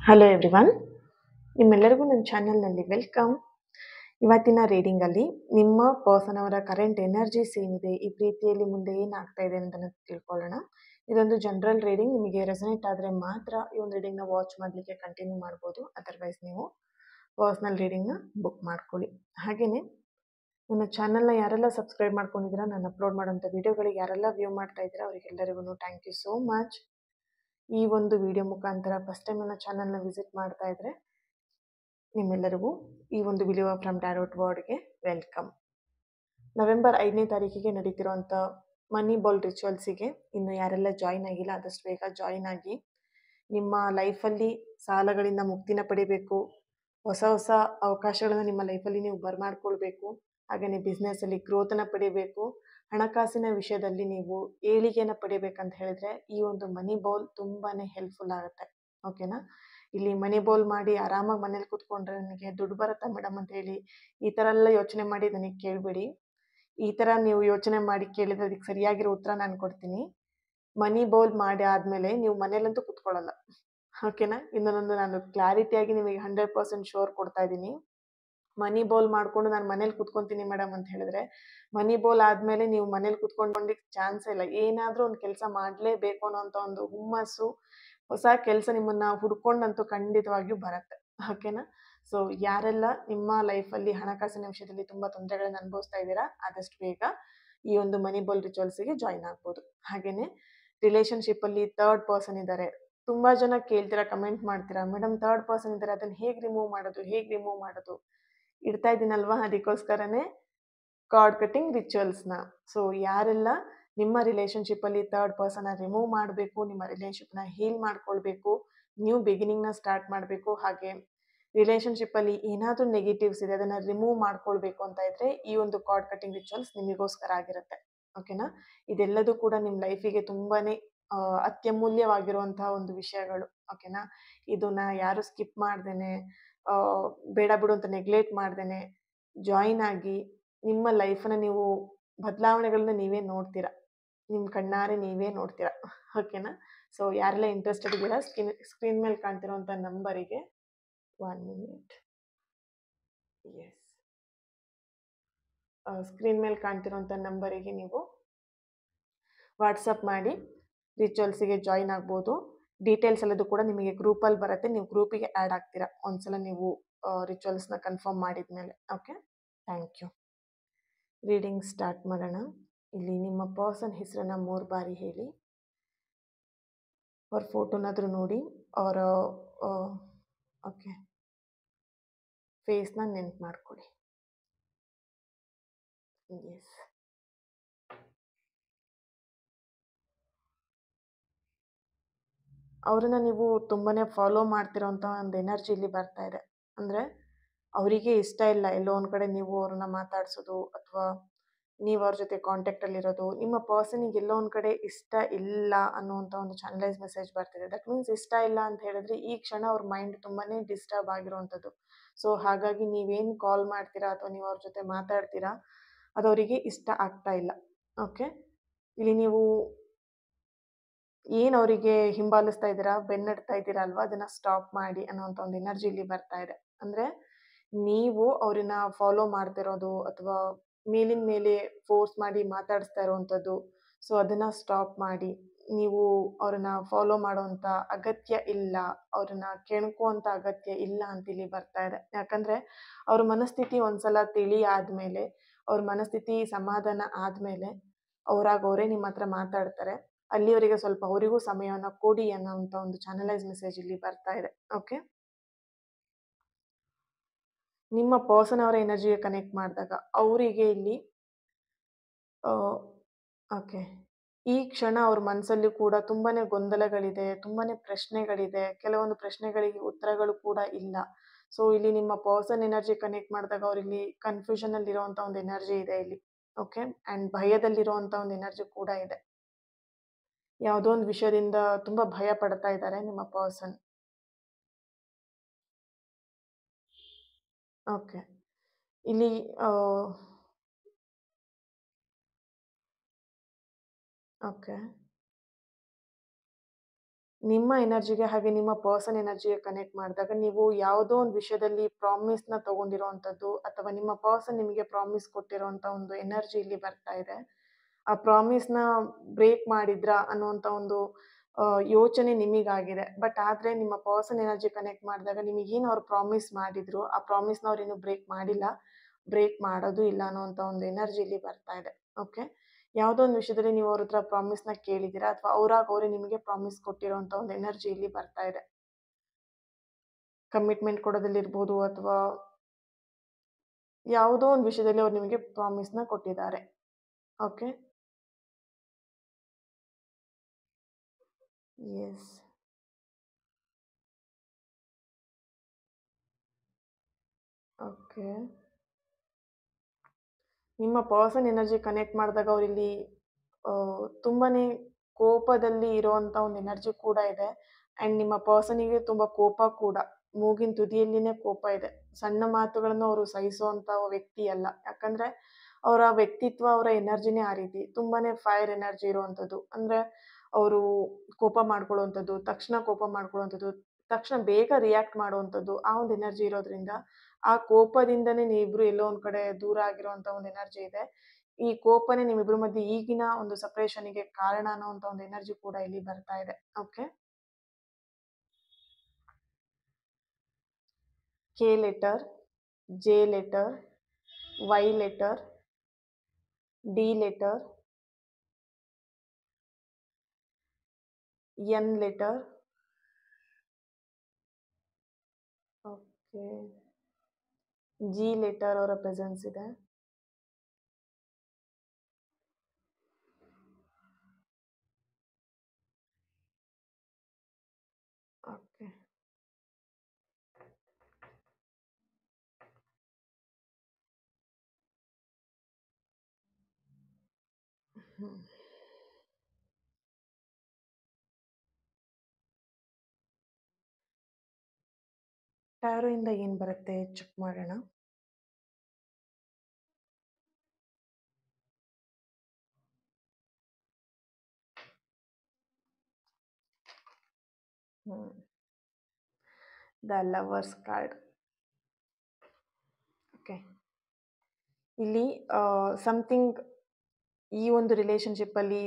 Hello everyone, ನಿಮ್ಮೆಲ್ಲರಿಗೂ ನನ್ನ ಚಾನಲ್ನಲ್ಲಿ ವೆಲ್ಕಮ್. ಇವತ್ತಿನ ರೀಡಿಂಗಲ್ಲಿ ನಿಮ್ಮ ಪರ್ಸನ್ ಅವರ ಕರೆಂಟ್ ಎನರ್ಜೀಸ್ ಏನಿದೆ, ಈ ಪ್ರೀತಿಯಲ್ಲಿ ಮುಂದೆ ಏನಾಗ್ತಾ ಇದೆ ಅಂತ ತಿಳ್ಕೊಳ್ಳೋಣ. ಇದೊಂದು ಜನರಲ್ ರೀಡಿಂಗ್. ನಿಮಗೆ ರೆಸನೇಟ್ ಆದರೆ ಮಾತ್ರ ಈ ಒಂದು ರೀಡಿಂಗ್ನ ವಾಚ್ ಮಾಡಲಿಕ್ಕೆ ಕಂಟಿನ್ಯೂ ಮಾಡ್ಬೋದು. ಅದರ್ವೈಸ್ ನೀವು ಪರ್ಸ್ನಲ್ ರೀಡಿಂಗ್ನ ಬುಕ್ ಮಾಡ್ಕೊಳ್ಳಿ. ಹಾಗೆಯೇ ನನ್ನ ಚಾನಲ್ನ ಯಾರೆಲ್ಲ ಸಬ್ಸ್ಕ್ರೈಬ್ ಮಾಡ್ಕೊಂಡಿದ್ದೀರಾ, ನಾನು ಅಪ್ಲೋಡ್ ಮಾಡೋಂಥ ವಿಡಿಯೋಗಳಿಗೆ ಯಾರೆಲ್ಲ ವ್ಯೂ ಮಾಡ್ತಾ ಇದ್ದೀರಾ ಅವರಿಗೆಲ್ಲರಿಗೂ ಥ್ಯಾಂಕ್ ಯು ಸೋ ಮಚ್. ಈ ಒಂದು ವಿಡಿಯೋ ಮುಖಾಂತರ ಫಸ್ಟ್ ಟೈಮ್ ನನ್ನ ಚಾನಲ್ನ ವಿಸಿಟ್ ಮಾಡ್ತಾ ಇದ್ರೆ ನಿಮ್ಮೆಲ್ಲರಿಗೂ ಈ ಒಂದು ವಿಡಿಯೋ ಫ್ರಮ್ ಟ್ಯಾರೋಟ್ ವರ್ಡ್ಗೆ ವೆಲ್ಕಮ್. ನವೆಂಬರ್ 5ನೇ ತಾರೀಕಿಗೆ ನಡೀತಿರುವಂಥ ಮನಿ ಬಾಲ್ ರಿಚುವಲ್ಸಿಗೆ ಇನ್ನು ಯಾರೆಲ್ಲ ಜಾಯಿನ್ ಆಗಿಲ್ಲ ಆದಷ್ಟು ಬೇಗ ಜಾಯಿನ್ ಆಗಿ. ನಿಮ್ಮ ಲೈಫಲ್ಲಿ ಸಾಲಗಳಿಂದ ಮುಕ್ತಿನ ಪಡಿಬೇಕು, ಹೊಸ ಹೊಸ ಅವಕಾಶಗಳನ್ನು ನಿಮ್ಮ ಲೈಫಲ್ಲಿ ನೀವು ಬರ್ಮಾಡ್ಕೊಳ್ಬೇಕು, ಹಾಗೆಯೇ ಬಿಸ್ನೆಸ್ಸಲ್ಲಿ ಗ್ರೋತನ್ನು ಪಡಿಬೇಕು, ಹಣಕಾಸಿನ ವಿಷಯದಲ್ಲಿ ನೀವು ಏಳಿಗೆಯನ್ನು ಪಡಿಬೇಕಂತ ಹೇಳಿದ್ರೆ ಈ ಒಂದು ಮನಿ ಬೌಲ್ ತುಂಬಾ ಹೆಲ್ಪ್ಫುಲ್ ಆಗುತ್ತೆ. ಓಕೆನಾ? ಇಲ್ಲಿ ಮನಿ ಬೌಲ್ ಮಾಡಿ ಆರಾಮಾಗಿ ಮನೇಲಿ ಕೂತ್ಕೊಂಡ್ರೆ ನನಗೆ ದುಡ್ಡು ಬರುತ್ತಾ ಮೇಡಮ್ ಅಂತ ಹೇಳಿ ಈ ಥರ ಎಲ್ಲ ಯೋಚನೆ ಮಾಡಿ ನನಗೆ ಕೇಳಬೇಡಿ. ಈ ಥರ ನೀವು ಯೋಚನೆ ಮಾಡಿ ಕೇಳಿದ್ರೆ ಅದಕ್ಕೆ ಸರಿಯಾಗಿರೋ ಉತ್ತರ ನಾನು ಕೊಡ್ತೀನಿ. ಮನಿ ಬೌಲ್ ಮಾಡಿ ಆದಮೇಲೆ ನೀವು ಮನೇಲಂತೂ ಕೂತ್ಕೊಳ್ಳಲ್ಲ. ಓಕೆನಾ? ಇನ್ನೊಂದು ನಾನು ಕ್ಲಾರಿಟಿಯಾಗಿ ನಿಮಗೆ 100% ಶೋರ್ ಕೊಡ್ತಾ ಇದ್ದೀನಿ. ಮನಿ ಬೌಲ್ ಮಾಡಿಕೊಂಡು ನಾನು ಮನೇಲಿ ಕೂತ್ಕೊತೀನಿ ಮೇಡಮ್ ಅಂತ ಹೇಳಿದ್ರೆ ಮನಿ ಬೌಲ್ ಆದಮೇಲೆ ನೀವು ಮನೇಲಿ ಕೂತ್ಕೊಂಡ್ಕೊಂಡಿಕ್ಕೆ ಚಾನ್ಸೇ ಇಲ್ಲ. ಏನಾದರೂ ಒಂದು ಕೆಲಸ ಮಾಡಲೇಬೇಕು ಅನ್ನೋಂಥ ಒಂದು ಹುಮ್ಮಸ್ಸು, ಹೊಸ ಕೆಲಸ ನಿಮ್ಮನ್ನು ಹುಡ್ಕೊಂಡಂತೂ ಖಂಡಿತವಾಗಿಯೂ ಬರುತ್ತೆ. ಓಕೆನಾ? ಸೊ ಯಾರೆಲ್ಲ ನಿಮ್ಮ ಲೈಫಲ್ಲಿ ಹಣಕಾಸಿನ ವಿಷಯದಲ್ಲಿ ತುಂಬ ತೊಂದರೆಗಳನ್ನು ಅನುಭವಿಸ್ತಾ ಇದ್ದೀರಾ ಆದಷ್ಟು ಬೇಗ ಈ ಒಂದು ಮನಿ ಬೌಲ್ ರಿಚುವಲ್ಸಿಗೆ ಜಾಯಿನ್ ಆಗ್ಬೋದು. ಹಾಗೆಯೇ ರಿಲೇಷನ್ಶಿಪ್ಪಲ್ಲಿ ಥರ್ಡ್ ಪರ್ಸನ್ ಇದ್ದಾರೆ. ತುಂಬ ಜನ ಕೇಳ್ತೀರಾ, ಕಮೆಂಟ್ ಮಾಡ್ತೀರಾ, ಮೇಡಮ್ ಥರ್ಡ್ ಪರ್ಸನ್ ಇದ್ದಾರೆ ಅದನ್ನು ಹೇಗೆ ರಿಮೂವ್ ಮಾಡೋದು ಇಡ್ತಾ ಇದ್ದೀನಲ್ವಾ, ಅದಕ್ಕೋಸ್ಕರನೇ ಕಾರ್ಡ್ ಕಟ್ಟಿಂಗ್ ರಿಚುವಲ್ಸ್ನ. ಸೊ ಯಾರೆಲ್ಲ ನಿಮ್ಮ ರಿಲೇಷನ್ಶಿಪ್ಪಲ್ಲಿ ಥರ್ಡ್ ಪರ್ಸನ್ನ ರಿಮೂವ್ ಮಾಡಬೇಕು, ನಿಮ್ಮ ರಿಲೇಷನ್ಶಿಪ್ನ ಹೀಲ್ ಮಾಡ್ಕೊಳ್ಬೇಕು, ನ್ಯೂ ಬಿಗಿನಿಂಗ್ನ ಸ್ಟಾರ್ಟ್ ಮಾಡಬೇಕು, ಹಾಗೆ ರಿಲೇಷನ್ಶಿಪ್ಪಲ್ಲಿ ಏನಾದರೂ ನೆಗೆಟಿವ್ಸ್ ಇದೆ ಅದನ್ನು ರಿಮೂವ್ ಮಾಡ್ಕೊಳ್ಬೇಕು ಅಂತ ಇದ್ದರೆ ಈ ಒಂದು ಕಾರ್ಡ್ ಕಟ್ಟಿಂಗ್ ರಿಚುವಲ್ಸ್ ನಿಮಗೋಸ್ಕರ ಆಗಿರುತ್ತೆ. ಓಕೆನಾ? ಇದೆಲ್ಲದೂ ಕೂಡ ನಿಮ್ಮ ಲೈಫಿಗೆ ತುಂಬಾ ಅತ್ಯಮೂಲ್ಯವಾಗಿರುವಂತಹ ಒಂದು ವಿಷಯಗಳು. ಓಕೆನಾ? ಇದನ್ನ ಯಾರು ಸ್ಕಿಪ್ ಮಾಡ್ದೇನೆ ಬೇಡ ಬಿಡು ಅಂತ ನೆಗ್ಲೆಕ್ಟ್ ಮಾಡ್ದೇನೆ ಜಾಯಿನ್ ಆಗಿ ನಿಮ್ಮ ಲೈಫನ್ನ ನೀವು ಬದಲಾವಣೆಗಳನ್ನ ನೀವೇ ನೋಡ್ತೀರಾ, ನಿಮ್ಮ ಕಣ್ಣಾರೆ ನೀವೇ ನೋಡ್ತೀರಾ. ಓಕೆನಾ? ಸೊ ಯಾರೆಲ್ಲ ಇಂಟ್ರೆಸ್ಟೆಡ್ ಇದ್ದೀರಾ ಸ್ಕ್ರೀನ್ ಮೇಲೆ ಕಾಣ್ತಿರೋಂಥ ನಂಬರಿಗೆ 1 minute, ಎಸ್, ಸ್ಕ್ರೀನ್ ಮೇಲೆ ಕಾಣ್ತಿರೋಂಥ ನಂಬರಿಗೆ ನೀವು ವಾಟ್ಸಪ್ ಮಾಡಿ ರಿಚುವಲ್ಸಿಗೆ ಜಾಯಿನ್ ಆಗ್ಬೋದು. ಡೀಟೇಲ್ಸ್ ಎಲ್ಲದು ಕೂಡ ನಿಮಗೆ ಗ್ರೂಪಲ್ಲಿ ಬರುತ್ತೆ, ನೀವು ಗ್ರೂಪಿಗೆ ಆ್ಯಡ್ ಆಗ್ತೀರಾ ಒಂದ್ಸಲ ನೀವು ರಿಚುವಲ್ಸ್ನ ಕನ್ಫರ್ಮ್ ಮಾಡಿದ ಮೇಲೆ. Okay, thank you. Reading start ಮಾಡೋಣ. ಇಲ್ಲಿ ನಿಮ್ಮ ಪರ್ಸನ್ ಹೆಸರನ್ನು 3 ಬಾರಿ ಹೇಳಿ, ಅವ್ರ ಫೋಟೋನಾದರೂ ನೋಡಿ, ಅವರ ಓಕೆ ಫೇಸ್ನ ನೆನ್ಪು ಮಾಡ್ಕೊಳ್ಳಿ. ಎಸ್, ಅವ್ರನ್ನ ನೀವು ತುಂಬಾ ಫಾಲೋ ಮಾಡ್ತಿರೋಂಥ ಒಂದು ಎನರ್ಜಿ ಇಲ್ಲಿ ಬರ್ತಾ ಇದೆ. ಅಂದರೆ ಅವರಿಗೆ ಇಷ್ಟ ಇಲ್ಲ ಎಲ್ಲೋ ಒಂದು ಕಡೆ ನೀವು ಅವ್ರನ್ನ ಮಾತಾಡಿಸೋದು ಅಥವಾ ನೀವು ಅವ್ರ ಜೊತೆ ಕಾಂಟ್ಯಾಕ್ಟಲ್ಲಿರೋದು. ನಿಮ್ಮ ಪರ್ಸನಿಗೆ ಎಲ್ಲೋ ಒಂದು ಕಡೆ ಇಷ್ಟ ಇಲ್ಲ ಅನ್ನೋವಂಥ ಒಂದು ಚಾನಲೈಸ್ ಮೆಸೇಜ್ ಬರ್ತಿದೆ. ದಟ್ ಮೀನ್ಸ್ ಇಷ್ಟ ಇಲ್ಲ ಅಂತ ಹೇಳಿದ್ರೆ ಈ ಕ್ಷಣ ಅವ್ರ ಮೈಂಡ್ ತುಂಬಾ ಡಿಸ್ಟರ್ಬ್ ಆಗಿರೋವಂಥದ್ದು. ಸೊ ಹಾಗಾಗಿ ನೀವೇನು ಕಾಲ್ ಮಾಡ್ತೀರಾ ಅಥವಾ ನೀವು ಅವ್ರ ಜೊತೆ ಮಾತಾಡ್ತೀರಾ ಅದು ಅವರಿಗೆ ಇಷ್ಟ ಆಗ್ತಾ ಇಲ್ಲ. ಓಕೆ, ಇಲ್ಲಿ ನೀವು ಏನು ಅವರಿಗೆ ಹಿಂಬಾಲಿಸ್ತಾ ಇದ್ದೀರಾ, ಬೆನ್ನಡ್ತಾ ಇದ್ದೀರಾ ಅಲ್ವಾ, ಅದನ್ನು ಸ್ಟಾಪ್ ಮಾಡಿ ಅನ್ನೋವಂಥ ಒಂದು ಎನರ್ಜಿ ಇಲ್ಲಿ ಬರ್ತಾ ಇದೆ. ಅಂದರೆ ನೀವು ಅವ್ರನ್ನ ಫಾಲೋ ಮಾಡ್ತಿರೋದು ಅಥವಾ ಮೇಲಿನ ಮೇಲೆ ಫೋರ್ಸ್ ಮಾಡಿ ಮಾತಾಡಿಸ್ತಾ ಇರೋವಂಥದ್ದು. ಸೊ ಅದನ್ನು ಸ್ಟಾಪ್ ಮಾಡಿ. ನೀವು ಅವ್ರನ್ನ ಫಾಲೋ ಮಾಡೋವಂಥ ಅಗತ್ಯ ಇಲ್ಲ, ಅವ್ರನ್ನ ಕೆಣಕುವಂಥ ಅಗತ್ಯ ಇಲ್ಲ ಅಂತ ಇಲ್ಲಿ ಬರ್ತಾ ಇದೆ. ಯಾಕಂದರೆ ಅವ್ರ ಮನಸ್ಥಿತಿ ಒಂದ್ಸಲ ತಿಳಿ ಆದಮೇಲೆ, ಅವ್ರ ಮನಸ್ಥಿತಿ ಸಮಾಧಾನ ಆದಮೇಲೆ ಅವರೇ ನಿಮ್ಮ ಹತ್ರ ಮಾತಾಡ್ತಾರೆ. ಅಲ್ಲಿವರೆಗೆ ಸ್ವಲ್ಪ ಅವರಿಗೂ ಸಮಯವನ್ನು ಕೊಡಿ ಅನ್ನೋಂಥ ಒಂದು ಚಾನಲೈಸ್ ಮೆಸೇಜ್ ಇಲ್ಲಿ ಬರ್ತಾ ಇದೆ. ಓಕೆ, ನಿಮ್ಮ ಪರ್ಸನ್ ಅವರ ಎನರ್ಜಿಗೆ ಕನೆಕ್ಟ್ ಮಾಡಿದಾಗ ಅವರಿಗೆ ಇಲ್ಲಿ ಓಕೆ ಈ ಕ್ಷಣ ಅವ್ರ ಮನಸ್ಸಲ್ಲಿ ಕೂಡ ತುಂಬಾ ಗೊಂದಲಗಳಿದೆ, ತುಂಬಾ ಪ್ರಶ್ನೆಗಳಿದೆ, ಕೆಲವೊಂದು ಪ್ರಶ್ನೆಗಳಿಗೆ ಉತ್ತರಗಳು ಕೂಡ ಇಲ್ಲ. ಸೊ ಇಲ್ಲಿ ನಿಮ್ಮ ಪರ್ಸನ್ ಎನರ್ಜಿ ಕನೆಕ್ಟ್ ಮಾಡಿದಾಗ ಅವರಿಲ್ಲಿ ಕನ್ಫ್ಯೂಷನಲ್ಲಿರೋವಂಥ ಒಂದು ಎನರ್ಜಿ ಇದೆ ಇಲ್ಲಿ. ಓಕೆ, ಆ್ಯಂಡ್ ಭಯದಲ್ಲಿರೋವಂಥ ಒಂದು ಎನರ್ಜಿ ಕೂಡ ಇದೆ. ಯಾವುದೋ ಒಂದು ವಿಷಯದಿಂದ ತುಂಬ ಭಯ ಪಡ್ತಾ ಇದ್ದಾರೆ ನಿಮ್ಮ ಪರ್ಸನ್. ಓಕೆ, ಇಲ್ಲಿ ಓಕೆ ನಿಮ್ಮ ಎನರ್ಜಿಗೆ ಹಾಗೆ ನಿಮ್ಮ ಪರ್ಸನ್ ಎನರ್ಜಿಗೆ ಕನೆಕ್ಟ್ ಮಾಡಿದಾಗ ನೀವು ಯಾವುದೋ ಒಂದು ವಿಷಯದಲ್ಲಿ ಪ್ರಾಮಿಸ್ನ ತಗೊಂಡಿರೋವಂಥದ್ದು ಅಥವಾ ನಿಮ್ಮ ಪರ್ಸನ್ ನಿಮಗೆ ಪ್ರಾಮಿಸ್ ಕೊಟ್ಟಿರೋವಂಥ ಒಂದು ಎನರ್ಜಿ ಇಲ್ಲಿ ಬರ್ತಾ ಇದೆ. ಆ ಪ್ರಾಮಿಸ್ನ ಬ್ರೇಕ್ ಮಾಡಿದ್ರಾ ಅನ್ನುವಂಥ ಒಂದು ಯೋಚನೆ ನಿಮಗಾಗಿದೆ. ಬಟ್ ಆದರೆ ನಿಮ್ಮ ಪರ್ಸನ್ ಎನರ್ಜಿ ಕನೆಕ್ಟ್ ಮಾಡಿದಾಗ ನಿಮಗೇನು ಅವ್ರು ಪ್ರಾಮಿಸ್ ಮಾಡಿದ್ರು ಆ ಪ್ರಾಮಿಸ್ನ ಅವ್ರು ಇನ್ನೂ ಬ್ರೇಕ್ ಮಾಡಿಲ್ಲ, ಬ್ರೇಕ್ ಮಾಡೋದು ಇಲ್ಲ ಅನ್ನೋವಂಥ ಒಂದು ಎನರ್ಜಿ ಇಲ್ಲಿ ಬರ್ತಾ ಇದೆ. ಓಕೆ, ಯಾವುದೋ ಒಂದು ವಿಷಯದಲ್ಲಿ ನೀವು ಅವ್ರ ಹತ್ರ ಪ್ರಾಮಿಸ್ನ ಕೇಳಿದ್ದೀರಾ ಅಥವಾ ಅವರೇ ನಿಮಗೆ ಪ್ರಾಮಿಸ್ ಕೊಟ್ಟಿರೋಂಥ ಒಂದು ಎನರ್ಜಿ ಇಲ್ಲಿ ಬರ್ತಾ ಇದೆ. ಕಮಿಟ್ಮೆಂಟ್ ಕೊಡೋದಲ್ಲಿರ್ಬೋದು ಅಥವಾ ಯಾವುದೋ ಒಂದು ವಿಷಯದಲ್ಲಿ ಅವ್ರು ನಿಮಗೆ ಪ್ರಾಮಿಸ್ನ ಕೊಟ್ಟಿದ್ದಾರೆ. Okay, yes, okay. ನಿಮ್ಮ ಪರ್ಸನ್ ಎನರ್ಜಿ ಕನೆಕ್ಟ್ ಮಾಡಿದಾಗ ಅವರಿಲ್ಲಿ ತುಂಬಾನೇ ಕೋಪದಲ್ಲಿ ಇರುವಂಥ ಒಂದು ಎನರ್ಜಿ ಕೂಡ ಇದೆ. ಆ್ಯಂಡ್ ನಿಮ್ಮ ಪರ್ಸನಿಗೆ ತುಂಬ ಕೋಪ ಕೂಡ, ಮೂಗಿನ ತುದಿಯಲ್ಲಿನೇ ಕೋಪ ಇದೆ. ಸಣ್ಣ ಮಾತುಗಳನ್ನು ಅವರು ಸಹಿಸುವಂಥ ವ್ಯಕ್ತಿ ಅಲ್ಲ. ಯಾಕಂದರೆ ಅವರ ವ್ಯಕ್ತಿತ್ವ, ಅವರ ಎನರ್ಜಿನೇ ಆ ರೀತಿ. ತುಂಬಾನೇ ಫೈರ್ ಎನರ್ಜಿ ಇರುವಂಥದ್ದು. ಅಂದರೆ ಅವರು ಕೋಪ ಮಾಡ್ಕೊಳ್ಳುವಂಥದ್ದು, ತಕ್ಷಣ ಕೋಪ ಮಾಡ್ಕೊಳ್ಳುವಂಥದ್ದು, ತಕ್ಷಣ ಬೇಗ ರಿಯಾಕ್ಟ್ ಮಾಡುವಂಥದ್ದು, ಆ ಒಂದು ಎನರ್ಜಿ ಇರೋದ್ರಿಂದ ಆ ಕೋಪದಿಂದನೇ ನೀವಿಬ್ರು ಎಲ್ಲೋ ಒಂದು ಕಡೆ ದೂರ ಆಗಿರುವಂಥ ಒಂದು ಎನರ್ಜಿ ಇದೆ. ಈ ಕೋಪನೇ ನಿಮ್ಮಿಬ್ರ ಮಧ್ಯೆ ಈಗಿನ ಒಂದು ಸಪ್ರೇಷನ್ಗೆ ಕಾರಣ ಅನ್ನೋವಂಥ ಒಂದು ಎನರ್ಜಿ ಕೂಡ ಇಲ್ಲಿ ಬರ್ತಾ ಇದೆ. Okay, K letter, J letter, Y letter, D letter, N letter, okay, G letter ಅವರ ಪ್ರೆಸೆನ್ಸ್ ಇದೆ. ಓಕೆ, ಟ್ಯಾರೋ ಇಂದ ಏನು ಬರುತ್ತೆ ಚೆಕ್ ಮಾಡೋಣ. The lovers card. ಓಕೆ, ಇಲ್ಲಿ ಸಮಥಿಂಗ್ ಈ ಒಂದು ರಿಲೇಶನ್ಶಿಪ್ಪಲ್ಲಿ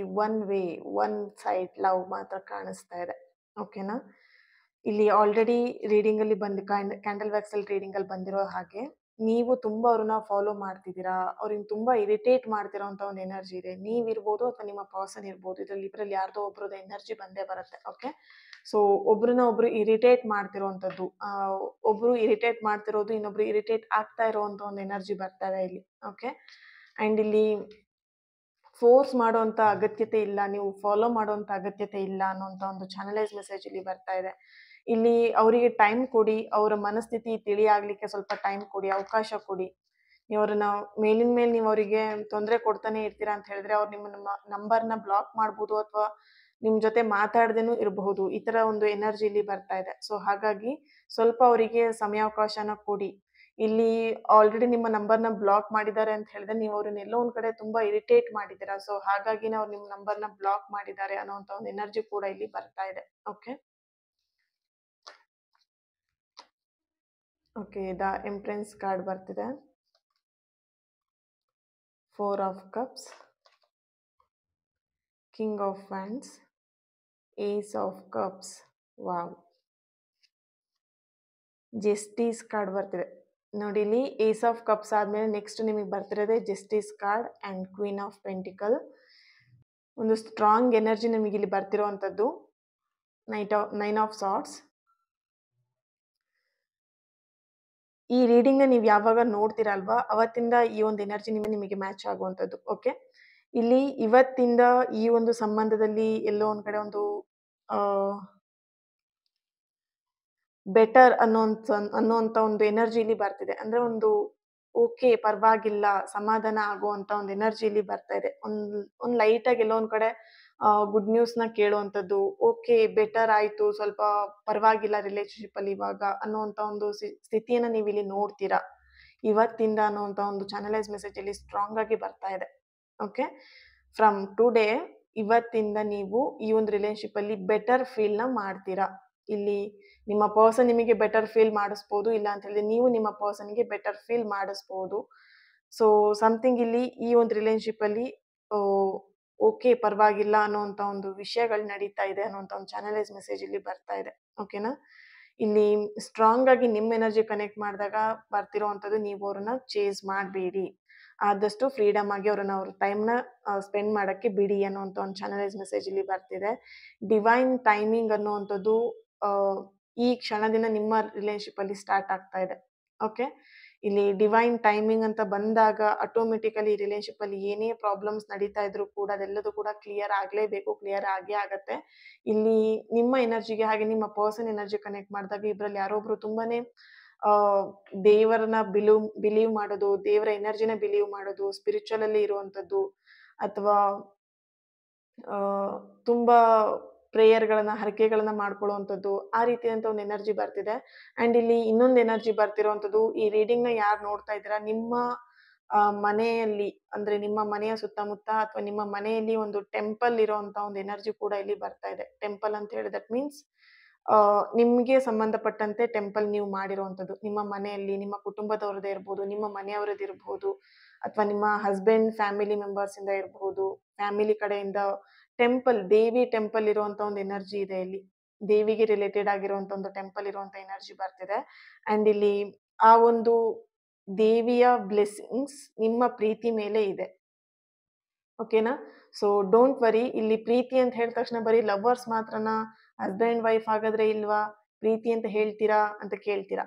ಒನ್ ಸೈಡ್ ಲವ್ ಮಾತ್ರ ಕಾಣಿಸ್ತಾ ಇದೆ. ಓಕೆನಾ, ಇಲ್ಲಿ ಆಲ್ರೆಡಿ ರೀಡಿಂಗಲ್ಲಿ ಕ್ಯಾಂಡಲ್ ವ್ಯಾಕ್ಸಲ್ಲಿ ರೀಡಿಂಗಲ್ಲಿ ಬಂದಿರೋ ಹಾಗೆ ನೀವು ತುಂಬ ಅವ್ರನ್ನ ಫಾಲೋ ಮಾಡ್ತಿದ್ದೀರಾ, ಅವ್ರಿಗೆ ತುಂಬ ಇರಿಟೇಟ್ ಮಾಡ್ತಿರೋಂಥ ಒಂದು ಎನರ್ಜಿ ಇದೆ. ನೀವಿರ್ಬೋದು ಅಥವಾ ನಿಮ್ಮ ಪರ್ಸನ್ ಇರ್ಬೋದು, ಇಬ್ಬರಲ್ಲಿ ಯಾರ್ದೋ ಒಬ್ರದ್ದು ಎನರ್ಜಿ ಬಂದೇ ಬರುತ್ತೆ. ಓಕೆ, ಸೊ ಒಬ್ರು ಇರಿಟೇಟ್ ಮಾಡ್ತಿರೋವಂಥದ್ದು, ಒಬ್ರು ಇರಿಟೇಟ್ ಮಾಡ್ತಿರೋದು, ಇನ್ನೊಬ್ರು ಇರಿಟೇಟ್ ಆಗ್ತಾ ಇರೋವಂಥ ಒಂದು ಎನರ್ಜಿ ಬರ್ತಾ ಇದೆ ಇಲ್ಲಿ. ಓಕೆ, ಆ್ಯಂಡ್ ಇಲ್ಲಿ ಫೋರ್ಸ್ ಮಾಡೋವಂಥ ಅಗತ್ಯತೆ ಇಲ್ಲ, ನೀವು ಫಾಲೋ ಮಾಡೋವಂಥ ಅಗತ್ಯತೆ ಇಲ್ಲ ಅನ್ನೋಂಥ ಒಂದು ಚಾನಲೈಸ್ ಮೆಸೇಜ್ ಇಲ್ಲಿ ಬರ್ತಾ ಇದೆ. ಇಲ್ಲಿ ಅವರಿಗೆ ಟೈಮ್ ಕೊಡಿ, ಅವರ ಮನಸ್ಥಿತಿ ತಿಳಿಯಾಗಲಿಕ್ಕೆ ಸ್ವಲ್ಪ ಟೈಮ್ ಕೊಡಿ, ಅವಕಾಶ ಕೊಡಿ. ನೀವು ಅವ್ರನ್ನ ಮೇಲಿನ ಮೇಲೆ ನೀವು ಅವರಿಗೆ ತೊಂದರೆ ಕೊಡ್ತಾನೆ ಇರ್ತೀರಾ ಅಂತ ಹೇಳಿದ್ರೆ ಅವ್ರು ನಿಮ್ಮ ನಂಬರ್ನ ಬ್ಲಾಕ್ ಮಾಡ್ಬೋದು ಅಥವಾ ನಿಮ್ಮ ಜೊತೆ ಮಾತಾಡ್ದೇನೂ ಇರಬಹುದು. ಈ ಥರ ಒಂದು ಎನರ್ಜಿ ಇಲ್ಲಿ ಬರ್ತಾ ಇದೆ. ಸೊ ಹಾಗಾಗಿ ಸ್ವಲ್ಪ ಅವರಿಗೆ ಸಮಯಾವಕಾಶನ ಕೊಡಿ. ಇಲ್ಲಿ ಆಲ್ರೆಡಿ ನಿಮ್ಮ ನಂಬರ್ನ ಬ್ಲಾಕ್ ಮಾಡಿದ್ದಾರೆ ಅಂತ ಹೇಳಿದ್ರೆ ನೀವು ಅವ್ರನ್ನ ಎಲ್ಲೋ ಒಂದು ಕಡೆ ತುಂಬ ಇರಿಟೇಟ್ ಮಾಡಿದ್ದೀರಾ. ಸೊ ಹಾಗಾಗಿನೇ ಅವ್ರು ನಿಮ್ಮ ನಂಬರ್ನ ಬ್ಲಾಕ್ ಮಾಡಿದ್ದಾರೆ ಅನ್ನೋಂಥ ಒಂದು ಎನರ್ಜಿ ಕೂಡ ಇಲ್ಲಿ ಬರ್ತಾ ಇದೆ. Okay, okay, the empress card ಬರ್ತಿದೆ. 4 of cups, king of wands, ace of cups, wow, justice card ಬರ್ತಿದೆ. ನೋಡಿ, ಇಲ್ಲಿ ಏಸ್ ಆಫ್ ಕಪ್ಸ್ ಆದಮೇಲೆ ನೆಕ್ಸ್ಟ್ ನಿಮಗೆ ಬರ್ತಿರೋದೆ justice card and queen of pentacle. ಒಂದು ಸ್ಟ್ರಾಂಗ್ ಎನರ್ಜಿ ನಿಮಗೆ ಇಲ್ಲಿ ಬರ್ತಿರೋವಂಥದ್ದು. Nine of swords. ಈ ರೀಡಿಂಗ್ನ ನೀವು ಯಾವಾಗ ನೋಡ್ತೀರಲ್ವಾ ಅವತ್ತಿಂದ ಈ ಒಂದು ಎನರ್ಜಿ ನಿಮಗೆ ಮ್ಯಾಚ್ ಆಗುವಂಥದ್ದು. ಓಕೆ, ಇಲ್ಲಿ ಇವತ್ತಿಂದ ಈ ಒಂದು ಸಂಬಂಧದಲ್ಲಿ ಎಲ್ಲೋ ಒಂದು ಕಡೆ ಒಂದು ಬೆಟರ್ ಅನ್ನೋಂಥ ಒಂದು ಎನರ್ಜಿ ಇಲ್ಲಿ ಬರ್ತಿದೆ. ಅಂದರೆ ಒಂದು ಓಕೆ, ಪರವಾಗಿಲ್ಲ, ಸಮಾಧಾನ ಆಗುವಂಥ ಒಂದು ಎನರ್ಜಿ ಇಲ್ಲಿ ಬರ್ತಾ ಇದೆ. ಒಂದು ಲೈಟಾಗಿ ಎಲ್ಲೋ ಒಂದು ಕಡೆ ಗುಡ್ ನ್ಯೂಸ್ನ ಕೇಳುವಂಥದ್ದು, ಓಕೆ ಬೆಟರ್ ಆಯಿತು, ಸ್ವಲ್ಪ ಪರವಾಗಿಲ್ಲ ರಿಲೇಶನ್ಶಿಪ್ಪಲ್ಲಿ ಇವಾಗ ಅನ್ನೋವಂಥ ಒಂದು ಸ್ಥಿತಿಯನ್ನು ನೀವು ಇಲ್ಲಿ ನೋಡ್ತೀರಾ ಇವತ್ತಿಂದ ಅನ್ನೋವಂಥ ಒಂದು ಚಾನಲೈಸ್ ಮೆಸೇಜ್ ಇಲ್ಲಿ ಸ್ಟ್ರಾಂಗ್ ಆಗಿ ಬರ್ತಾ ಇದೆ. ಓಕೆ, ಫ್ರಮ್ ಟುಡೇ ಇವತ್ತಿಂದ ನೀವು ಈ ಒಂದು ರಿಲೇಶನ್ಶಿಪ್ ಅಲ್ಲಿ ಬೆಟರ್ ಫೀಲ್ ನ ಮಾಡ್ತೀರಾ. ಇಲ್ಲಿ ನಿಮ್ಮ ಪರ್ಸನ್ ನಿಮಗೆ ಬೆಟರ್ ಫೀಲ್ ಮಾಡಿಸ್ಬೋದು, ಇಲ್ಲ ಅಂತ ಹೇಳಿದ್ರೆ ನೀವು ನಿಮ್ಮ ಪರ್ಸನ್ಗೆ ಬೆಟರ್ ಫೀಲ್ ಮಾಡಿಸ್ಬೋದು. ಸೊ ಸಮಥಿಂಗ್ ಇಲ್ಲಿ ಈ ಒಂದು ರಿಲೇಶನ್ಶಿಪ್ ಅಲ್ಲಿ ಓಕೆ ಪರವಾಗಿಲ್ಲ ಅನ್ನೋಂಥ ಒಂದು ವಿಷಯಗಳು ನಡೀತಾ ಇದೆ ಅನ್ನೋಂಥ ಒಂದು ಚಾನಲೈಸ್ ಮೆಸೇಜ್ ಇಲ್ಲಿ ಬರ್ತಾ ಇದೆ. ಓಕೆನಾ? ಇಲ್ಲಿ ಸ್ಟ್ರಾಂಗ್ ಆಗಿ ನಿಮ್ಮ ಎನರ್ಜಿ ಕನೆಕ್ಟ್ ಮಾಡಿದಾಗ ಬರ್ತಿರೋವಂಥದ್ದು, ನೀವು ಅವ್ರನ್ನ ಚೇಸ್ ಮಾಡಬೇಡಿ, ಆದಷ್ಟು ಫ್ರೀಡಮ್ ಆಗಿ ಅವ್ರ ಟೈಮ್ನ ಸ್ಪೆಂಡ್ ಮಾಡೋಕ್ಕೆ ಬಿಡಿ ಅನ್ನೋಂಥ ಒಂದು ಚಾನಲೈಸ್ ಮೆಸೇಜ್ ಇಲ್ಲಿ ಬರ್ತಿದೆ. ಡಿವೈನ್ ಟೈಮಿಂಗ್ ಅನ್ನುವಂಥದ್ದು ಈ ಕ್ಷಣದಿಂದ ನಿಮ್ಮ ರಿಲೇಶನ್ಶಿಪ್ ಅಲ್ಲಿ ಸ್ಟಾರ್ಟ್ ಆಗ್ತಾ ಇದೆ. ಓಕೆ, ಇಲ್ಲಿ ಡಿವೈನ್ ಟೈಮಿಂಗ್ ಅಂತ ಬಂದಾಗ ಆಟೋಮೆಟಿಕಲಿ ರಿಲೇಶನ್ಶಿಪ್ ಅಲ್ಲಿ ಏನೇ ಪ್ರಾಬ್ಲಮ್ಸ್ ನಡೀತಾ ಇದ್ರು ಕೂಡ ಅದೆಲ್ಲದೂ ಕೂಡ ಕ್ಲಿಯರ್ ಆಗಲೇಬೇಕು, ಕ್ಲಿಯರ್ ಆಗೇ ಆಗತ್ತೆ. ಇಲ್ಲಿ ನಿಮ್ಮ ಎನರ್ಜಿಗೆ ಹಾಗೆ ನಿಮ್ಮ ಪರ್ಸನ್ ಎನರ್ಜಿ ಕನೆಕ್ಟ್ ಮಾಡಿದಾಗ ಇದ್ರಲ್ಲಿ ಯಾರೊಬ್ರು ತುಂಬಾನೇ ದೇವರನ್ನ ಬಿಲೀವ್ ಮಾಡೋದು, ದೇವರ ಎನರ್ಜಿನ ಬಿಲೀವ್ ಮಾಡೋದು, ಸ್ಪಿರಿಚುವಲ್ ಅಲ್ಲಿ ಇರುವಂತದ್ದು, ಅಥವಾ ತುಂಬಾ ಪ್ರೇಯರ್ಗಳನ್ನ ಹರಕೆಗಳನ್ನ ಮಾಡ್ಕೊಳ್ಳುವಂಥದ್ದು, ಆ ರೀತಿಯಂತ ಒಂದು ಎನರ್ಜಿ ಬರ್ತಿದೆ. ಅಂಡ್ ಇಲ್ಲಿ ಇನ್ನೊಂದು ಎನರ್ಜಿ ಬರ್ತಿರೋವಂಥದ್ದು, ಈ ರೀಡಿಂಗ್ ನ ಯಾರು ನೋಡ್ತಾ ಇದ್ದೀರಾ, ನಿಮ್ಮ ಮನೆಯಲ್ಲಿ ಅಂದ್ರೆ ನಿಮ್ಮ ಮನೆಯ ಸುತ್ತಮುತ್ತ ಅಥವಾ ನಿಮ್ಮ ಮನೆಯಲ್ಲಿ ಒಂದು ಟೆಂಪಲ್ ಇರೋಂತ ಒಂದು ಎನರ್ಜಿ ಕೂಡ ಇಲ್ಲಿ ಬರ್ತಾ ಇದೆ. ಟೆಂಪಲ್ ಅಂತ ಹೇಳಿ ದಟ್ ಮೀನ್ಸ್ ನಿಮ್ಗೆ ಸಂಬಂಧಪಟ್ಟಂತೆ ಟೆಂಪಲ್ ನೀವು ಮಾಡಿರುವಂಥದ್ದು, ನಿಮ್ಮ ಮನೆಯಲ್ಲಿ ನಿಮ್ಮ ಕುಟುಂಬದವ್ರದ್ದೇ ಇರ್ಬೋದು, ನಿಮ್ಮ ಮನೆಯವರದ್ದು ಇರ್ಬೋದು, ಅಥವಾ ನಿಮ್ಮ ಹಸ್ಬೆಂಡ್ ಫ್ಯಾಮಿಲಿ ಮೆಂಬರ್ಸ್ ಇಂದ ಇರ್ಬೋದು, ಫ್ಯಾಮಿಲಿ ಕಡೆಯಿಂದ ಟೆಂಪಲ್, ದೇವಿ ಟೆಂಪಲ್ ಇರುವಂತ ಒಂದು ಎನರ್ಜಿ ಇದೆ ಇಲ್ಲಿ. ದೇವಿಗೆ ರಿಲೇಟೆಡ್ ಆಗಿರುವಂತ ಒಂದು ಟೆಂಪಲ್ ಇರುವಂತ ಎನರ್ಜಿ ಬರ್ತಿದೆ. ಅಂಡ್ ಇಲ್ಲಿ ಆ ಒಂದು ದೇವಿಯ ಬ್ಲೆಸ್ಸಿಂಗ್ಸ್ ನಿಮ್ಮ ಪ್ರೀತಿ ಮೇಲೆ ಇದೆ. ಓಕೆನಾ? So don't worry. ಇಲ್ಲಿ ಪ್ರೀತಿ ಅಂತ ಹೇಳಿದ ತಕ್ಷಣ ಬರೀ ಲವರ್ಸ್ ಮಾತ್ರನಾ, ಹಸ್ಬೆಂಡ್ ವೈಫ್ ಹಾಗಾದ್ರೆ ಇಲ್ವಾ, ಪ್ರೀತಿ ಅಂತ ಹೇಳ್ತೀರಾ ಅಂತ ಕೇಳ್ತೀರಾ.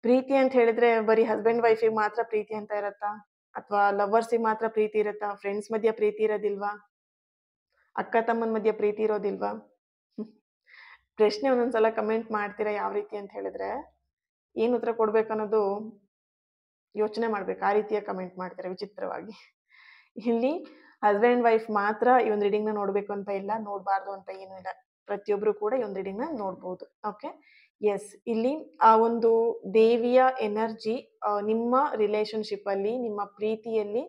ಪ್ರೀತಿ ಅಂತ ಹೇಳಿದ್ರೆ ಬರೀ ಹಸ್ಬೆಂಡ್ ವೈಫಿಗೆ ಮಾತ್ರ ಪ್ರೀತಿ ಅಂತ ಇರತ್ತಾ, ಅಥವಾ ಲವರ್ಸಿಗೆ ಮಾತ್ರ ಪ್ರೀತಿ ಇರತ್ತಾ, ಫ್ರೆಂಡ್ಸ್ ಮಧ್ಯ ಪ್ರೀತಿ ಇರೋದಿಲ್ವಾ, ಅಕ್ಕ ತಮ್ಮನ ಮಧ್ಯ ಪ್ರೀತಿ ಇರೋದಿಲ್ವಾ? ಪ್ರಶ್ನೆ ಒಂದೊಂದ್ಸಲ ಕಮೆಂಟ್ ಮಾಡ್ತೀರಾ ಯಾವ ರೀತಿ ಅಂತ ಹೇಳಿದ್ರೆ ಏನ್ ಉತ್ತರ ಕೊಡ್ಬೇಕನ್ನೋದು ಯೋಚನೆ ಮಾಡ್ಬೇಕು. ಆ ರೀತಿಯ ಕಮೆಂಟ್ ಮಾಡ್ತೀರಾ ವಿಚಿತ್ರವಾಗಿ. ಇಲ್ಲಿ ಹಸ್ಬೆಂಡ್ ವೈಫ್ ಮಾತ್ರ ಈ ಒಂದು ರೀಡಿಂಗ್ ನ ನೋಡ್ಬೇಕು ಅಂತ ಇಲ್ಲ, ನೋಡ್ಬಾರ್ದು ಅಂತ ಏನೂ ಇಲ್ಲ. ಪ್ರತಿಯೊಬ್ರು ಕೂಡ ಈ ಒಂದು ರೀಡಿಂಗ್ ನ ನೋಡ್ಬೋದು. Okay, yes. ಇಲ್ಲಿ ಆ ಒಂದು ದೇವಿಯ ಎನರ್ಜಿ ನಿಮ್ಮ ರಿಲೇಶನ್ಶಿಪ್ ಅಲ್ಲಿ, ನಿಮ್ಮ ಪ್ರೀತಿಯಲ್ಲಿ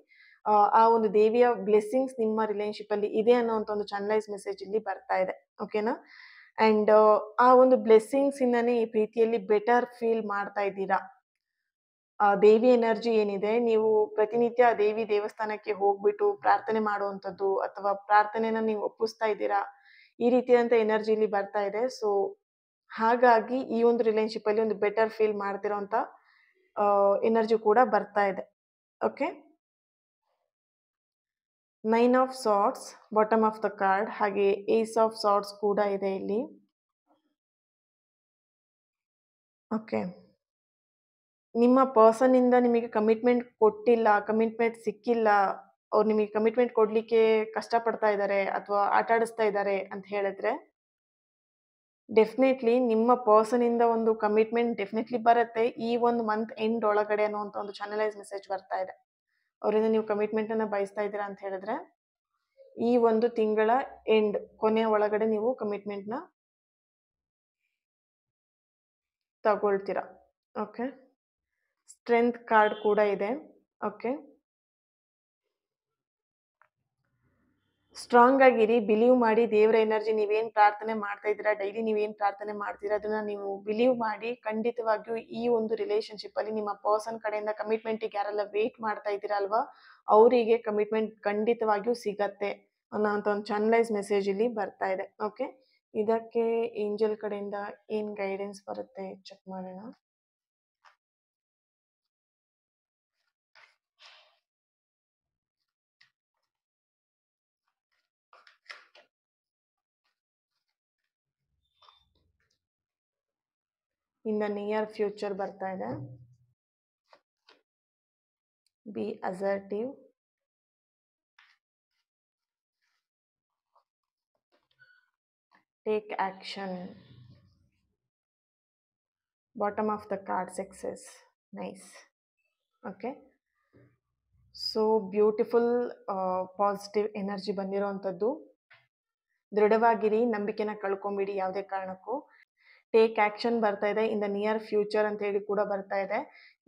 ಆ ಒಂದು ದೇವಿಯ ಬ್ಲೆಸ್ಸಿಂಗ್ಸ್ ನಿಮ್ಮ ರಿಲೇಶನ್ಶಿಪ್ ಅಲ್ಲಿ ಇದೆ ಅನ್ನೋಂಥ ಒಂದು ಚಾನಲೈಸ್ ಮೆಸೇಜ್ ಇಲ್ಲಿ ಬರ್ತಾ ಇದೆ. ಓಕೆನಾ? ಅಂಡ್ ಆ ಒಂದು ಬ್ಲೆಸ್ಸಿಂಗ್ಸ್ ಇಂದಾನೆ ಈ ಪ್ರೀತಿಯಲ್ಲಿ ಬೆಟರ್ ಫೀಲ್ ಮಾಡ್ತಾ ಇದ್ದೀರಾ. ಆ ದೇವಿ ಎನರ್ಜಿ ಏನಿದೆ, ನೀವು ಪ್ರತಿನಿತ್ಯ ಆ ದೇವಿ ದೇವಸ್ಥಾನಕ್ಕೆ ಹೋಗ್ಬಿಟ್ಟು ಪ್ರಾರ್ಥನೆ ಮಾಡುವಂಥದ್ದು, ಅಥವಾ ಪ್ರಾರ್ಥನೆನ ನೀವು ಒಪ್ಪಿಸ್ತಾ ಇದ್ದೀರಾ, ಈ ರೀತಿಯಾದಂತ ಎನರ್ಜಿ ಇಲ್ಲಿ ಬರ್ತಾ ಇದೆ. ಸೊ ಹಾಗಾಗಿ ಈ ಒಂದು ರಿಲೇಶನ್ಶಿಪ್ ಅಲ್ಲಿ ಒಂದು ಬೆಟರ್ ಫೀಲ್ ಮಾಡ್ತಿರೋಂತ ಎನರ್ಜಿ ಕೂಡ ಬರ್ತಾ ಇದೆ. Okay, 9 of swords bottom of the card, ಹಾಗೆ ಏಸ್ ಆಫ್ ಸಾರ್ಟ್ಸ್ ಕೂಡ ಇದೆ ಇಲ್ಲಿ. ಓಕೆ, ನಿಮ್ಮ ಪರ್ಸನ್ ಇಂದ ನಿಮಗೆ ಕಮಿಟ್ಮೆಂಟ್ ಕೊಟ್ಟಿಲ್ಲ, ಕಮಿಟ್ಮೆಂಟ್ ಸಿಕ್ಕಿಲ್ಲ, ಅವ್ರು ನಿಮಗೆ ಕಮಿಟ್ಮೆಂಟ್ ಕೊಡ್ಲಿಕ್ಕೆ ಕಷ್ಟಪಡ್ತಾ ಇದ್ದಾರೆ ಅಥವಾ ಆಟ ಆಡಿಸ್ತಾ ಇದ್ದಾರೆ ಅಂತ ಹೇಳಿದ್ರೆ ಡೆಫಿನೆಟ್ಲಿ ನಿಮ್ಮ ಪರ್ಸನ್ ಇಂದ ಒಂದು ಕಮಿಟ್ಮೆಂಟ್ ಡೆಫಿನೆಟ್ಲಿ ಬರುತ್ತೆ ಈ ಒಂದು ಮಂತ್ ಎಂಡ್ ಒಳಗಡೆ ಅನ್ನುವಂತ ಒಂದು ಚಾನಲೈಸ್ ಮೆಸೇಜ್ ಬರ್ತಾ ಇದೆ. ಅವರಿಂದ ನೀವು ಕಮಿಟ್ಮೆಂಟ್ ಅನ್ನ ಬಯಸ್ತಾ ಇದ್ದೀರಾ ಅಂತ ಹೇಳಿದ್ರೆ ಈ ಒಂದು ತಿಂಗಳ ಎಂಡ್ ಕೊನೆಯ ಒಳಗಡೆ ನೀವು ಕಮಿಟ್ಮೆಂಟ್ ನ ತಗೊಳ್ತೀರಾ. ಓಕೆ, ಸ್ಟ್ರೆಂತ್ ಕಾರ್ಡ್ ಕೂಡ ಇದೆ. ಓಕೆ, ಸ್ಟ್ರಾಂಗ್ ಆಗಿರಿ, ಬಿಲೀವ್ ಮಾಡಿ, ದೇವರ ಎನರ್ಜಿ ನೀವೇನ್ ಪ್ರಾರ್ಥನೆ ಮಾಡ್ತಾ ಇದ್ದೀರಾ, ಡೈಲಿ ನೀವೇನ್ ಪ್ರಾರ್ಥನೆ ಮಾಡ್ತೀರಾ ಅದನ್ನ ನೀವು ಬಿಲೀವ್ ಮಾಡಿ, ಖಂಡಿತವಾಗಿಯೂ ಈ ಒಂದು ರಿಲೇಶನ್ಶಿಪ್ ಅಲ್ಲಿ ನಿಮ್ಮ ಪರ್ಸನ್ ಕಡೆಯಿಂದ ಕಮಿಟ್ಮೆಂಟ್ ಯಾರೆಲ್ಲ ವೇಟ್ ಮಾಡ್ತಾ ಇದ್ದೀರಾ ಅಲ್ವಾ, ಅವರಿಗೆ ಕಮಿಟ್ಮೆಂಟ್ ಖಂಡಿತವಾಗಿಯೂ ಸಿಗತ್ತೆ ಅನ್ನೋಂಥ ಒಂದು ಚಾನಲೈಸ್ ಮೆಸೇಜ್ ಇಲ್ಲಿ ಬರ್ತಾ ಇದೆ. ಓಕೆ, ಇದಕ್ಕೆ ಏಂಜಲ್ ಕಡೆಯಿಂದ ಏನ್ ಗೈಡೆನ್ಸ್ ಬರುತ್ತೆ ಚೆಕ್ ಮಾಡೋಣ. ಇನ್ ದ ನಿಯರ್ ಫ್ಯೂಚರ್ ಬರ್ತಾ ಇದೆ. Be assertive, take action, bottom of the card success. Nice. Okay, so beautiful positive energy ಬಂದಿರೋವಂಥದ್ದು. ದೃಢವಾಗಿರಿ, ನಂಬಿಕೆನ ಕಳ್ಕೊಂಬಿಡಿ ಯಾವುದೇ ಕಾರಣಕ್ಕೂ. ಟೇಕ್ ಆಕ್ಷನ್ ಬರ್ತಾ ಇದೆ. ಇನ್ ದ ನಿಯರ್ ಫ್ಯೂಚರ್ ಅಂತ ಹೇಳಿ ಕೂಡ ಬರ್ತಾ ಇದೆ.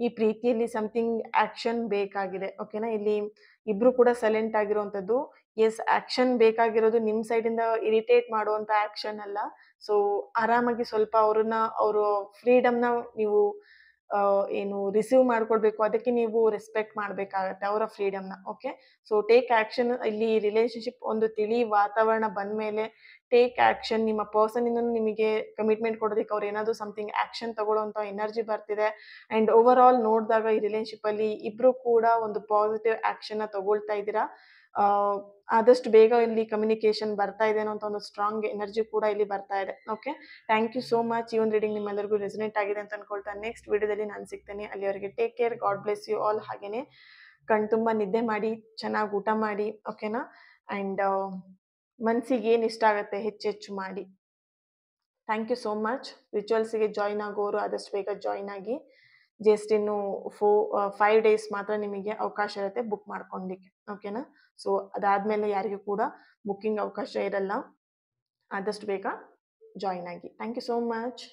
ಈ ಪ್ರೀತಿಯಲ್ಲಿ ಸಮಥಿಂಗ್ ಆಕ್ಷನ್ ಬೇಕಾಗಿದೆ. ಓಕೆನಾ? ಇಲ್ಲಿ ಇಬ್ರು ಕೂಡ ಸೈಲೆಂಟ್ ಆಗಿರುವಂಥದ್ದು. ಎಸ್, ಆಕ್ಷನ್ ಬೇಕಾಗಿರೋದು ನಿಮ್ಮ ಸೈಡಿಂದ ಇರಿಟೇಟ್ ಮಾಡುವಂಥ ಆಕ್ಷನ್ ಅಲ್ಲ. ಸೊ ಆರಾಮಾಗಿ ಸ್ವಲ್ಪ ಅವರು ಫ್ರೀಡಮ್ನ ನೀವು ಏನು ರಿಸೀವ್ ಮಾಡ್ಕೊಳ್ಬೇಕು, ಅದಕ್ಕೆ ನೀವು ರೆಸ್ಪೆಕ್ಟ್ ಮಾಡಬೇಕಾಗತ್ತೆ ಅವರ ಫ್ರೀಡಮ್ನ. Okay, so take action. ಇಲ್ಲಿ ರಿಲೇಶನ್ಶಿಪ್ ಒಂದು ತಿಳಿ ವಾತಾವರಣ ಬಂದಮೇಲೆ ಟೇಕ್ ಆಕ್ಷನ್. ನಿಮ್ಮ ಪರ್ಸನಿಂದ ನಿಮಗೆ ಕಮಿಟ್ಮೆಂಟ್ ಕೊಡೋದಕ್ಕೆ ಅವ್ರು ಏನಾದರೂ ಸಮಥಿಂಗ್ ಆಕ್ಷನ್ ತಗೊಳ್ಳೋಂಥ ಎನರ್ಜಿ ಬರ್ತಿದೆ. ಆ್ಯಂಡ್ ಓವರ್ ಆಲ್ ನೋಡಿದಾಗ ಈ ರಿಲೇಶನ್ಶಿಪ್ಪಲ್ಲಿ ಇಬ್ಬರು ಕೂಡ ಒಂದು ಪಾಸಿಟಿವ್ ಆ್ಯಕ್ಷನ್ನ ತಗೊಳ್ತಾ ಇದ್ದೀರಾ. ಆದಷ್ಟು ಬೇಗ ಇಲ್ಲಿ ಕಮ್ಯುನಿಕೇಷನ್ ಬರ್ತಾ ಇದೆ ಅನ್ನೋ ಒಂದು ಸ್ಟ್ರಾಂಗ್ ಎನರ್ಜಿ ಕೂಡ ಇಲ್ಲಿ ಬರ್ತಾ ಇದೆ. Okay, thank you so much. ಈ ಒಂದು ರೀಡಿಂಗ್ ನಿಮ್ಮೆಲ್ಲರಿಗೂ ರೆಸನೇಟ್ ಆಗಿದೆ ಅಂತ ಅನ್ಕೊಳ್ತಾ ನೆಕ್ಸ್ಟ್ ವಿಡಿಯೋದಲ್ಲಿ ನಾನು ಸಿಗ್ತೇನೆ. ಅಲ್ಲಿವರೆಗೆ take care, God bless you all. ಹಾಗೆಯೇ ತುಂಬ ನಿದ್ದೆ ಮಾಡಿ, ಚೆನ್ನಾಗಿ ಊಟ ಮಾಡಿ, ಓಕೆನಾ. ಆ್ಯಂಡ್ ಮನಸ್ಸಿಗೆ ಏನು ಇಷ್ಟ ಆಗುತ್ತೆ ಹೆಚ್ಚೆಚ್ಚು ಮಾಡಿ. Thank you so much. ರಿಚುವಲ್ಸಿಗೆ ಜಾಯ್ನ್ ಆಗೋರು ಆದಷ್ಟು ಬೇಗ ಜಾಯ್ನ್ ಆಗಿ. ಜಸ್ಟ್ ಇನ್ನು 5 ಡೇಸ್ ಮಾತ್ರ ನಿಮಗೆ ಅವಕಾಶ ಇರುತ್ತೆ ಬುಕ್ ಮಾಡ್ಕೊಂಡಿಕ್ಕೆ, ಓಕೆನಾ. ಸೊ ಅದಾದಮೇಲೆ ಯಾರಿಗೂ ಕೂಡ ಬುಕ್ಕಿಂಗ್ ಅವಕಾಶ ಇರಲ್ಲ. ಆದಷ್ಟು ಬೇಗ ಜಾಯ್ನ್ ಆಗಿ. Thank you so much.